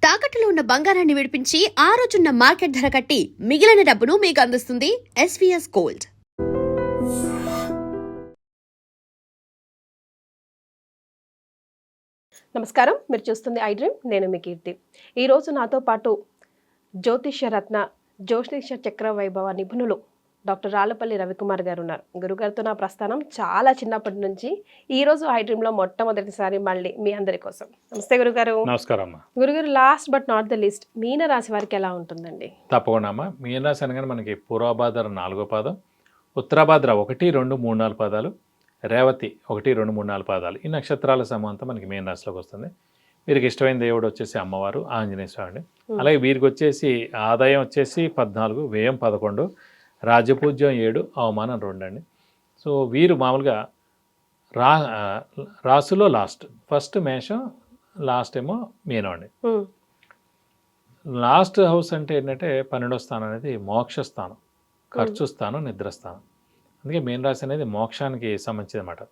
తాకట్టులో ఉన్న బంగారాన్ని విడిపించి ఆ రోజున్న మార్కెట్ ధర కట్టి మిగిలిన డబ్బును మీకు అందిస్తుంది ఎస్వీఎస్ గోల్డ్. నమస్కారం, మీరు చూస్తుంది ఐ డ్రీమ్. నేను మీ కీర్తి. ఈరోజు నాతో పాటు జ్యోతిష్య రత్న జ్యోతిష చక్ర వైభవ నిపుణులు డాక్టర్ రాళ్లపల్లి రవికుమార్ గారు ఉన్నారు. గురుగారితో నా ప్రస్థానం చాలా చిన్నప్పటి నుంచి ఈ రోజు ఐ డ్రీమ్లో మొట్టమొదటిసారి మళ్ళీ మీ అందరి కోసం. నమస్తే గురుగారు. నమస్కారం అమ్మా. గురుగారు, last but not the least, మీన రాశి వారికి ఎలా ఉంటుందండి? తప్పకుండా అమ్మా. మీన రాశి అనగానే మనకి పూర్వభాద్ర 4వ పాదం, ఉత్తరాభాద్ర 1, 2, 3, 4 పాదాలు, రేవతి 1, 2, 3, 4 పాదాలు. ఈ నక్షత్రాల సమూహంతో మనకి మీన రాశిలోకి వస్తుంది. వీరికి ఇష్టమైన దేవుడు వచ్చేసి అమ్మవారు ఆంజనేయ స్వామి. అలాగే వీరికి వచ్చేసి ఆదాయం వచ్చేసి 14, వ్యయం 11, రాజపూజ్యం 7, అవమానం 2 అండి. సో వీరు మామూలుగా రాసులో ఫస్ట్ మేషం, లాస్ట్ ఏమో మీనం అండి. లాస్ట్ హౌస్ అంటే ఏంటంటే 12వ స్థానం అనేది మోక్ష స్థానం, ఖర్చు స్థానం, నిద్రస్థానం. అందుకే మీన రాశి అనేది మోక్షానికి సంబంధించింది అన్నమాట.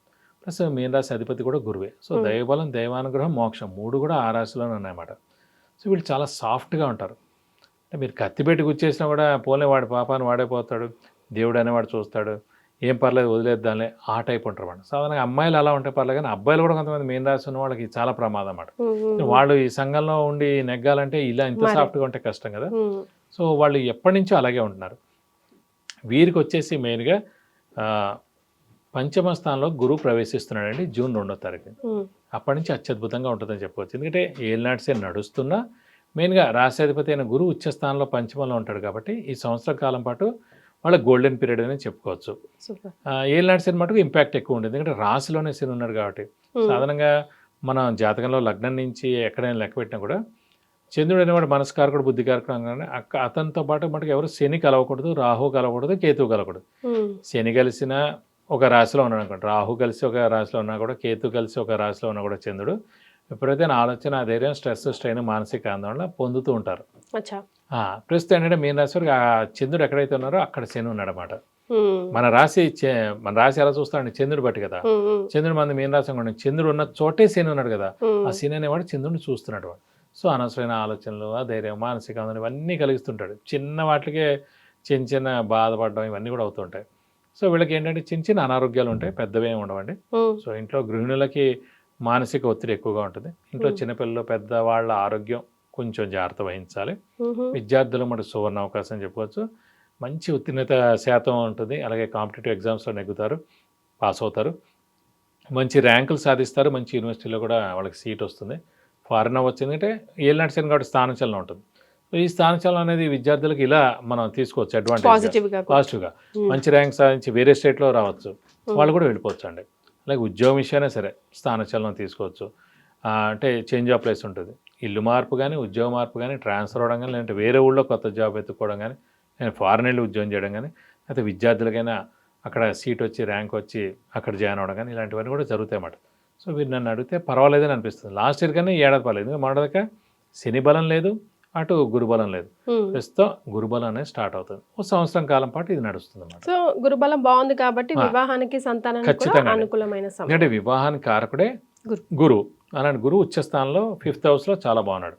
ప్లస్ మీన రాశి అధిపతి కూడా గురువే. సో దైవబలం, దైవానుగ్రహం, మోక్షం 3 కూడా ఆ రాశిలోనే ఉన్నాయన్నమాట. సో వీళ్ళు చాలా సాఫ్ట్గా ఉంటారు. అంటే మీరు కత్తి పెట్టి గుచ్చేసినా కూడా పోలే వాడి పాపాన్ని వాడే పోతాడు, దేవుడు అనేవాడు చూస్తాడు, ఏం పర్లేదు వదిలేద్దాంలే, ఆ టైప్ ఉంటారు అన్నమాట. సాధారణంగా అమ్మాయిలు అలా ఉంటే పర్లేదు, కానీ అబ్బాయిలు కూడా కొంతమంది మీన రాశి ఉన్న వాళ్ళకి చాలా ప్రమాదం అన్నమాట. వాళ్ళు ఈ సంఘంలో ఉండి నెగ్గాలంటే ఇలా ఇంత సాఫ్ట్గా ఉంటే కష్టం కదా. సో వాళ్ళు ఎప్పటి నుంచో అలాగే ఉంటున్నారు. వీరికి వచ్చేసి మెయిన్గా పంచమ స్థానంలో గురువు ప్రవేశిస్తున్నాడండి జూన్ 2వ తారీఖు. అప్పటి నుంచి అత్యద్భుతంగా ఉంటుందని చెప్పవచ్చు. ఎందుకంటే ఏలినాటిసే నడుస్తున్నా మెయిన్గా రాశాధిపతి అయిన గురువు ఉచ్చ స్థానంలో పంచమంలో ఉంటాడు కాబట్టి ఈ సంవత్సర కాలం పాటు వాళ్ళ గోల్డెన్ పీరియడ్ అని చెప్పుకోవచ్చు. ఏలినాటి శని మటుకు ఇంపాక్ట్ ఎక్కువ ఉంటుంది, ఎందుకంటే రాశిలోనే శని ఉన్నాడు కాబట్టి. సాధారణంగా మనం జాతకంలో లగ్నం నుంచి ఎక్కడైనా లెక్క పెట్టినా కూడా చంద్రుడు అనేవాడు మనస్కారకుడు, బుద్ధికారకుడు అనగానే అతనితో పాటు మటుకు ఎవరు శని కలవకూడదు, రాహు కలవకూడదు, కేతువు కలవకూడదు. శని కలిసిన ఒక రాశిలో ఉన్నాడు అనుకోండి, రాహు కలిసి ఒక రాశిలో ఉన్నా కూడా, కేతు కలిసి ఒక రాశిలో ఉన్నా కూడా చంద్రుడు ఎప్పుడైతే ఆలోచన, ధైర్యం, స్ట్రెస్, స్ట్రెయిన్, మానసిక ఆందోళన పొందుతూ ఉంటారు. ప్రస్తుతం ఏంటంటే మీన రాశి వారికి ఆ చంద్రుడు ఎక్కడైతే ఉన్నారో అక్కడ శని ఉన్నాడు అన్నమాట. మన రాశి ఎలా చూస్తాడండి? చంద్రుడు బట్టి కదా. చంద్రుడు మంది మీన రాశి అనుకోండి, చంద్రుడు ఉన్న చోటే శని ఉన్నాడు కదా. ఆ శని అనేవాడు చంద్రుడిని చూస్తున్నాడు వాడు. సో అనవసరమైన ఆలోచనలు, ఆ ధైర్యం, మానసిక ఆందోళన ఇవన్నీ కలిగిస్తుంటాడు. చిన్న వాటికే చిన్న బాధపడడం ఇవన్నీ కూడా అవుతుంటాయి. సో వీళ్ళకి ఏంటంటే చిన్న అనారోగ్యాలు ఉంటాయి, పెద్దవేమి ఉండవండి. సో ఇంట్లో గృహిణులకి మానసిక ఒత్తిడి ఎక్కువగా ఉంటుంది. ఇంట్లో చిన్నపిల్లలు, పెద్దవాళ్ళ ఆరోగ్యం కొంచెం జాగ్రత్త వహించాలి. విద్యార్థులు మనకు సువర్ణ అవకాశం చెప్పుకోవచ్చు. మంచి ఉత్తీర్ణత శాతం ఉంటుంది. అలాగే కాంపిటేటివ్ ఎగ్జామ్స్లో నెగ్గుతారు, పాస్ అవుతారు, మంచి ర్యాంకులు సాధిస్తారు, మంచి యూనివర్సిటీలో కూడా వాళ్ళకి సీట్ వస్తుంది. ఫారెన్ అవ్వచ్చు, ఎందుకంటే ఏలినాటి శని కాబట్టి స్థానచలనం ఉంటుంది. సో ఈ స్థానచలనం అనేది విద్యార్థులకు ఇలా మనం తీసుకోవచ్చు అడ్వాంటేజ్, పాజిటివ్గా. మంచి ర్యాంక్ సాధించి వేరే స్టేట్లో రావచ్చు, వాళ్ళు కూడా వెళ్ళిపోవచ్చు అండి. అలాగే ఉద్యోగం విషయమైనా సరే స్థానచలనం తీసుకోవచ్చు. అంటే చేంజ్ ఆఫ్ ప్లేస్ ఉంటుంది, ఇల్లు మార్పు కానీ, ఉద్యోగ మార్పు కానీ, ట్రాన్స్ఫర్ అవ్వడం కానీ, లేదంటే వేరే ఊళ్ళో కొత్త జాబ్ ఎత్తుకోవడం కానీ, నేను ఫారెన్ వెళ్ళి ఉద్యోగం చేయడం కానీ, అయితే విద్యార్థులకైనా అక్కడ సీట్ వచ్చి, ర్యాంక్ వచ్చి అక్కడ జాయిన్ అవ్వడం కానీ, ఇలాంటివన్నీ కూడా జరుగుతాయి అన్నమాట. సో వీరు నన్ను అడిగితే పర్వాలేదని అనిపిస్తుంది. లాస్ట్ ఇయర్ కానీ ఏడాది పర్లేదు, ఎందుకంటే మొదటిదాకా శని బలం లేదు, అటు గురుబలం లేదు. ప్రస్తుతం గురుబలం అనేది స్టార్ట్ అవుతుంది. ఒక సంవత్సరం కాలం పాటు ఇది నడుస్తుంది అన్నమాట. సో గురుబలం బాగుంది కాబట్టి వివాహానికి, సంతానానికి ఖచ్చితంగా అనుకూలమైన సమయం. ఎందుకంటే వివాహానికి కారకుడే గురువు. అలాంటి గురువు ఉచ్చ స్థానంలో 5th హౌస్లో చాలా బాగున్నాడు.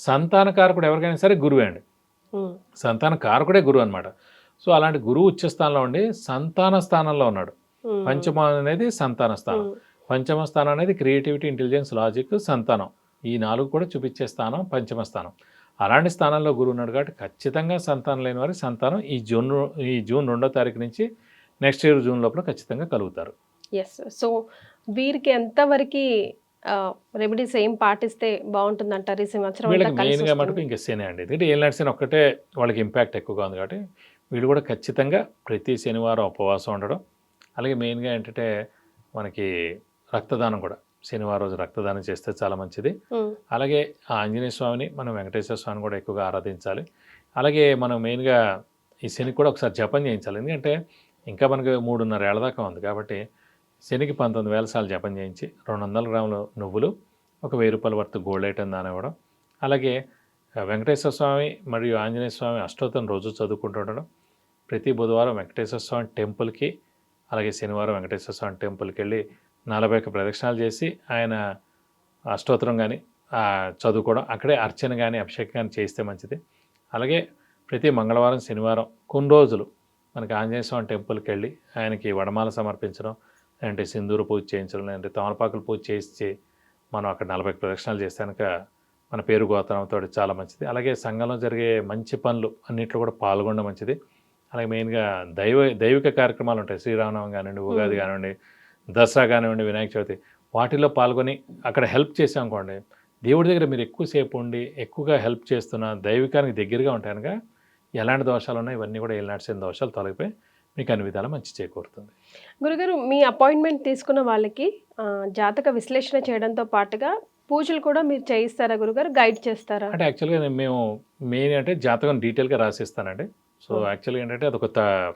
సంతాన కారకుడు ఎవరికైనా సరే గురువే అండి. సంతాన కారకుడే గురువు అనమాట. సో అలాంటి గురువు ఉచ్చ స్థానంలో ఉండి సంతాన స్థానంలో ఉన్నాడు. పంచమ అనేది సంతాన స్థానం, పంచమ స్థానం అనేది క్రియేటివిటీ, ఇంటెలిజెన్స్, లాజిక్, సంతానం, ఈ 4 కూడా చూపించే స్థానం పంచమ స్థానం. అలాంటి స్థానంలో గురువు ఉన్నాడు కాబట్టి ఖచ్చితంగా సంతానం లేని వారికి సంతానం ఈ జూన్ 2వ తారీఖు నుంచి నెక్స్ట్ ఇయర్ జూన్ లోపల ఖచ్చితంగా కలుగుతారు. ఎస్. సో వీరికి ఎంతవరకు రెమెడీస్ ఏం పాటిస్తే బాగుంటుంది అంటారు ఈ సంవత్సరం? వీళ్ళకి మెయిన్గా మటుకు ఇంకా శని అండి. ఎందుకంటే ఏలినాటి శని ఒక్కటే వాళ్ళకి ఇంపాక్ట్ ఎక్కువగా ఉంది కాబట్టి వీళ్ళు కూడా ఖచ్చితంగా ప్రతి శనివారం ఉపవాసం ఉండడం. అలాగే మెయిన్గా ఏంటంటే మనకి రక్తదానం కూడా, శనివారం రోజు రక్తదానం చేస్తే చాలా మంచిది. అలాగే ఆంజనేయ స్వామిని, మనం వెంకటేశ్వర స్వామిని కూడా ఎక్కువగా ఆరాధించాలి. అలాగే మనం మెయిన్గా ఈ శని కూడా ఒకసారి జపం చేయించాలి. ఎందుకంటే ఇంకా మనకు 3.5 ఏళ్ల దాకా ఉంది కాబట్టి శనికి 19,000 సార్లు జపం చేయించి 200 గ్రాముల నువ్వులు, ఒక 1000 రూపాయల వర్త్ గోల్డ్ ఐటమ్ దాని ఇవ్వడం. అలాగే వెంకటేశ్వర స్వామి మరియు ఆంజనేయ స్వామి అష్టోత్తరం రోజు చదువుకుంటూ ఉండడం. ప్రతి బుధవారం వెంకటేశ్వర స్వామి టెంపుల్కి, అలాగే శనివారం వెంకటేశ్వర స్వామి టెంపుల్కి వెళ్ళి 41 ప్రదక్షిణాలు చేసి ఆయన అష్టోత్తరం కానీ, చదువుకోవడం, అక్కడే అర్చన కానీ అభిషేకం కానీ చేస్తే మంచిది. అలాగే ప్రతి మంగళవారం శనివారం కొన్ని రోజులు మనకి ఆంజనేయ స్వామి టెంపుల్కి వెళ్ళి ఆయనకి వడమాల సమర్పించడం, లేదంటే సింధూర పూజ చేయించడం, లేదంటే తమలపాకుల పూజ చేసి మనం అక్కడ 40 ప్రదక్షిణాలు చేస్తే కనుక మన పేరు గోత్రంతో చాలా మంచిది. అలాగే సంఘంలో జరిగే మంచి పనులు అన్నింటిలో కూడా పాల్గొనడం మంచిది. అలాగే మెయిన్గా దైవిక కార్యక్రమాలు ఉంటాయి, శ్రీరామనవమి కానివ్వండి, ఉగాది కానివ్వండి, దసరా కానివ్వండి, వినాయక చవితి, వాటిల్లో పాల్గొని అక్కడ హెల్ప్ చేసాం అనుకోండి, దేవుడి దగ్గర మీరు ఎక్కువసేపు ఉండి ఎక్కువగా హెల్ప్ చేస్తున్న దైవికానికి దగ్గరగా ఉంటాయి కనుక ఎలాంటి దోషాలు ఉన్నాయి ఇవన్నీ కూడా ఏలినాటి దోషాలు తొలగిపోయి మీకు అన్ని విధాలు మంచి చేకూరుతుంది. గురుగారు, మీ అపాయింట్మెంట్ తీసుకున్న వాళ్ళకి జాతక విశ్లేషణ చేయడంతో పాటుగా పూజలు కూడా మీరు చేయిస్తారా గురుగారు, గైడ్ చేస్తారా? అంటే యాక్చువల్గా మేము మెయిన్ అంటే జాతకం డీటెయిల్గా రాసిస్తానండి. సో యాక్చువల్గా ఏంటంటే అది ఒక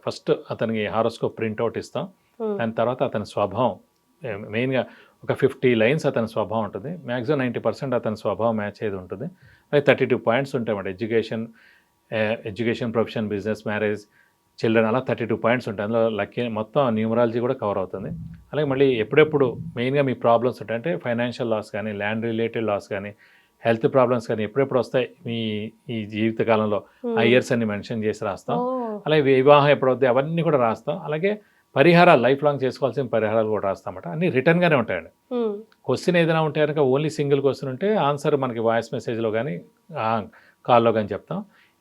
ఫస్ట్ అతనికి హారోస్కోప్ ప్రింట్అవుట్ ఇస్తాం. దాని తర్వాత అతని స్వభావం మెయిన్గా ఒక 50 లైన్స్ అతని స్వభావం ఉంటుంది. మ్యాక్సిమం 90% అతని స్వభావం మ్యాచ్ అయ్యేది ఉంటుంది. అది 32 పాయింట్స్ ఉంటాయన్నమాట. Education, profession, business, marriage, children, అలా 32 పాయింట్స్ ఉంటాయి. అందులో లక్కీ మొత్తం న్యూమరాలజీ కూడా కవర్ అవుతుంది. అలాగే మళ్ళీ ఎప్పుడెప్పుడు మెయిన్గా మీ ప్రాబ్లమ్స్ ఉంటాయి అంటే ఫైనాన్షియల్ లాస్ కానీ, ల్యాండ్ రిలేటెడ్ లాస్ కానీ, హెల్త్ ప్రాబ్లమ్స్ కానీ ఎప్పుడెప్పుడు వస్తాయి మీ ఈ జీవితకాలంలో ఆ ఇయర్స్ అన్ని మెన్షన్ చేసి రాస్తాం. అలాగే వివాహం ఎప్పుడు అవుతాయి అవన్నీ కూడా రాస్తాం. అలాగే పరిహారాలు లైఫ్ లాంగ్ చేసుకోవాల్సిన పరిహారాలు కూడా రాస్తామట. అన్నీ రిటర్న్గానే ఉంటాయండి. క్వశ్చన్ ఏదైనా ఉంటే కనుక ఓన్లీ సింగిల్ క్వశ్చన్ ఉంటే ఆన్సర్ మనకి వాయిస్ మెసేజ్లో కానీ కాల్లో కానీ చెప్తాం.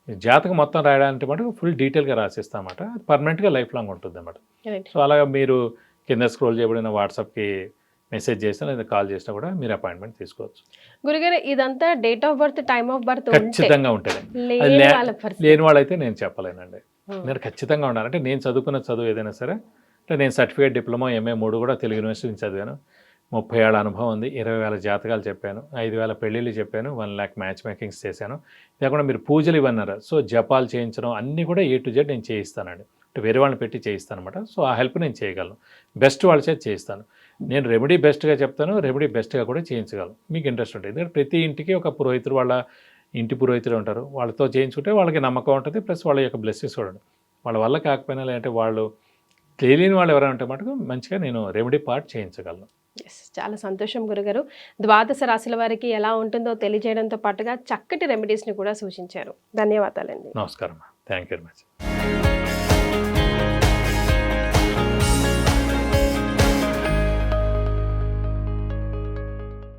జాతకం మొత్తం రాయడానికి మటుకు ఫుల్ డీటెయిల్గా రాసిస్తామట. అది పర్మనెంట్గా లైఫ్ లాంగ్ ఉంటుంది అన్నమాట. సో అలాగా మీరు కింద స్క్రోల్ చేయబడిన వాట్సాప్కి మెసేజ్ చేసినా లేదా కాల్ చేసినా కూడా మీరు అపాయింట్మెంట్ తీసుకోవచ్చు. గురుగారు, ఇదంతా date of birth, time of birth ఖచ్చితంగా ఉంటుంది. లేని వాళ్ళైతే నేను చెప్పలేనండి. నేను ఖచ్చితంగా ఉండాలి. అంటే నేను చదువుకున్న చదువు ఏదైనా సరే, అంటే నేను సర్టిఫికేట్, డిప్లొమా, ఎంఏ 3 కూడా తెలుగు యూనివర్సిటీ నుంచి చదివాను. 30 ఏళ్ళ అనుభవం ఉంది. 20,000 జాతకాలు చెప్పాను, 5,000 పెళ్ళిళ్ళు చెప్పాను, 1 lakh మ్యాచ్ మేకింగ్స్ చేశాను. ఇది కాకుండా మీరు పూజలు ఇవన్నారు, సో జపాలు చేయించడం అన్నీ కూడా A to Z నేను చేయిస్తానండి. అంటే వేరే వాళ్ళని పెట్టి చేయిస్తాను అనమాట. సో ఆ హెల్ప్ నేను చేయగలను. బెస్ట్ వాళ్ళ చేతి చేయిస్తాను. నేను రెమెడీ బెస్ట్గా చెప్తాను, రెమెడీ బెస్ట్గా కూడా చేయించగలను. మీకు ఇంట్రెస్ట్ ఉంటుంది. ఎందుకంటే ప్రతి ఇంటికి ఒక పురోహితుడు, వాళ్ళ ఇంటి పురోహితులు ఉంటారు. వాళ్ళతో చేయించుకుంటే వాళ్ళకి నమ్మకం ఉంటుంది, ప్లస్ వాళ్ళ యొక్క బ్లెస్సింగ్స్ కూడా ఉంటుంది. వాళ్ళ వల్ల కాకపోయినా లేదంటే వాళ్ళు తెలియని వాళ్ళు ఎవరైనా ఉంటే మటుకు మంచిగా నేను రెమెడీ పార్ట్ చేయించగలను. చాలా సంతోషం గురుగారు. ద్వాదశ రాశుల వారికి ఎలా ఉంటుందో తెలియజేయడంతో పాటుగా చక్కటి రెమెడీస్ని కూడా సూచించారు. ధన్యవాదాలండి. నమస్కారం. Thank you very much.